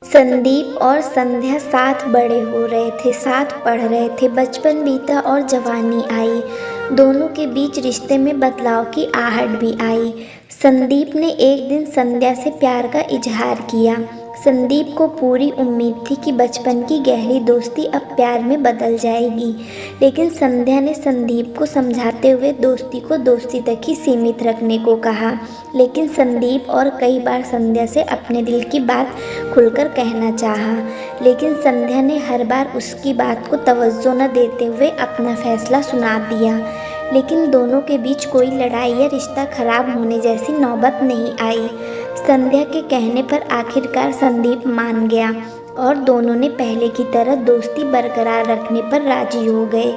संदीप और संध्या साथ बड़े हो रहे थे, साथ पढ़ रहे थे। बचपन बीता और जवानी आई। दोनों के बीच रिश्ते में बदलाव की आहट भी आई। संदीप ने एक दिन संध्या से प्यार का इजहार किया। संदीप को पूरी उम्मीद थी कि बचपन की गहरी दोस्ती अब प्यार में बदल जाएगी, लेकिन संध्या ने संदीप को समझाते हुए दोस्ती को दोस्ती तक ही सीमित रखने को कहा। लेकिन संदीप और कई बार संध्या से अपने दिल की बात खुलकर कहना चाहा, लेकिन संध्या ने हर बार उसकी बात को तवज्जो न देते हुए अपना फैसला सुना दिया। लेकिन दोनों के बीच कोई लड़ाई या रिश्ता खराब होने जैसी नौबत नहीं आई। संध्या के कहने पर आखिरकार संदीप मान गया और दोनों ने पहले की तरह दोस्ती बरकरार रखने पर राजी हो गए।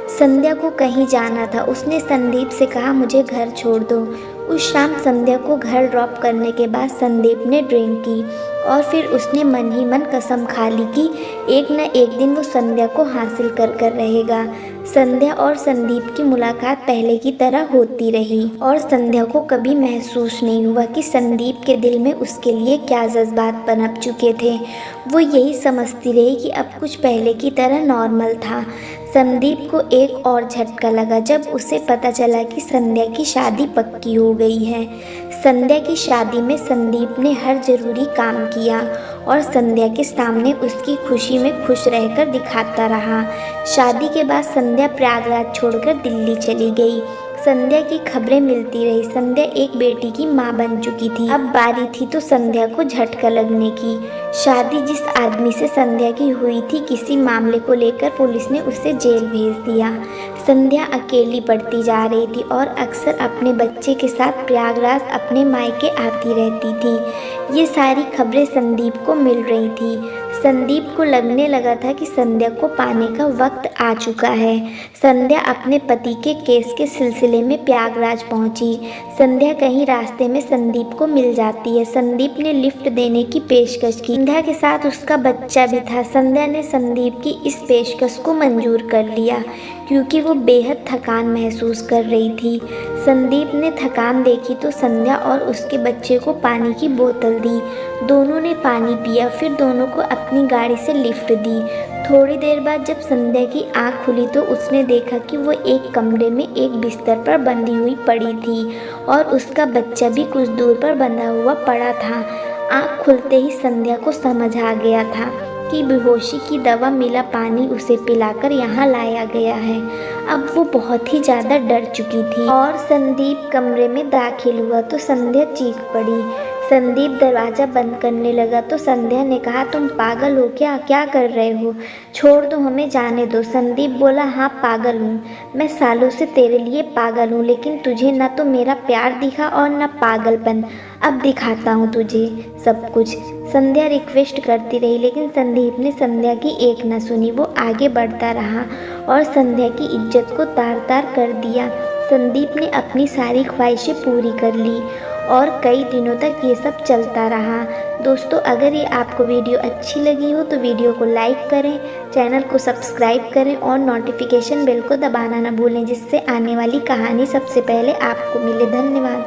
संध्या को कहीं जाना था। उसने संदीप से कहा, मुझे घर छोड़ दो। उस शाम संध्या को घर ड्रॉप करने के बाद संदीप ने ड्रिंक की और फिर उसने मन ही मन कसम खा ली कि एक न एक दिन वो संध्या को हासिल कर रहेगा। संध्या और संदीप की मुलाकात पहले की तरह होती रही और संध्या को कभी महसूस नहीं हुआ कि संदीप के दिल में उसके लिए क्या जज्बात पनप चुके थे। वो यही समझती रही कि अब कुछ पहले की तरह नॉर्मल था। संदीप को एक और झटका लगा जब उसे पता चला कि संध्या की शादी पक्की हो गई है। संध्या की शादी में संदीप ने हर ज़रूरी काम किया और संध्या के सामने उसकी खुशी में खुश रहकर दिखाता रहा। शादी के बाद संध्या प्रयागराज छोड़कर दिल्ली चली गई। संध्या की खबरें मिलती रही। संध्या एक बेटी की माँ बन चुकी थी। अब बारी थी तो संध्या को झटका लगने की। शादी जिस आदमी से संध्या की हुई थी, किसी मामले को लेकर पुलिस ने उसे जेल भेज दिया। संध्या अकेली पड़ती जा रही थी और अक्सर अपने बच्चे के साथ प्रयागराज अपने मायके आती रहती थी। ये सारी खबरें संदीप को मिल रही थी। संदीप को लगने लगा था कि संध्या को पाने का वक्त आ चुका है। संध्या अपने पति के केस के सिलसिले में प्रयागराज पहुंची। संध्या कहीं रास्ते में संदीप को मिल जाती है। संदीप ने लिफ्ट देने की पेशकश की। संध्या के साथ उसका बच्चा भी था। संध्या ने संदीप की इस पेशकश को मंजूर कर लिया क्योंकि वो बेहद थकान महसूस कर रही थी। संदीप ने थकान देखी तो संध्या और उसके बच्चे को पानी की बोतल दी। दोनों ने पानी पिया, फिर दोनों को अपनी गाड़ी से लिफ्ट दी। थोड़ी देर बाद जब संध्या की आंख खुली तो उसने देखा कि वो एक कमरे में एक बिस्तर पर बंधी हुई पड़ी थी और उसका बच्चा भी कुछ दूर पर बंधा हुआ पड़ा था। आंख खुलते ही संध्या को समझ आ गया था कि बेहोशी की दवा मिला पानी उसे पिलाकर यहाँ लाया गया है। अब वो बहुत ही ज़्यादा डर चुकी थी और संदीप कमरे में दाखिल हुआ तो संध्या चीख पड़ी। संदीप दरवाज़ा बंद करने लगा तो संध्या ने कहा, तुम पागल हो क्या कर रहे हो? छोड़ दो, हमें जाने दो। संदीप बोला, हाँ पागल हूँ, मैं सालों से तेरे लिए पागल हूँ, लेकिन तुझे ना तो मेरा प्यार दिखा और ना पागलपन। अब दिखाता हूँ तुझे सब कुछ। संध्या रिक्वेस्ट करती रही लेकिन संदीप ने संध्या की एक न सुनी। वो आगे बढ़ता रहा और संध्या की इज्जत को तार तार कर दिया। संदीप ने अपनी सारी ख्वाहिशें पूरी कर ली और कई दिनों तक ये सब चलता रहा। दोस्तों, अगर ये आपको वीडियो अच्छी लगी हो तो वीडियो को लाइक करें, चैनल को सब्सक्राइब करें और नोटिफिकेशन बेल को दबाना ना भूलें, जिससे आने वाली कहानी सबसे पहले आपको मिले। धन्यवाद।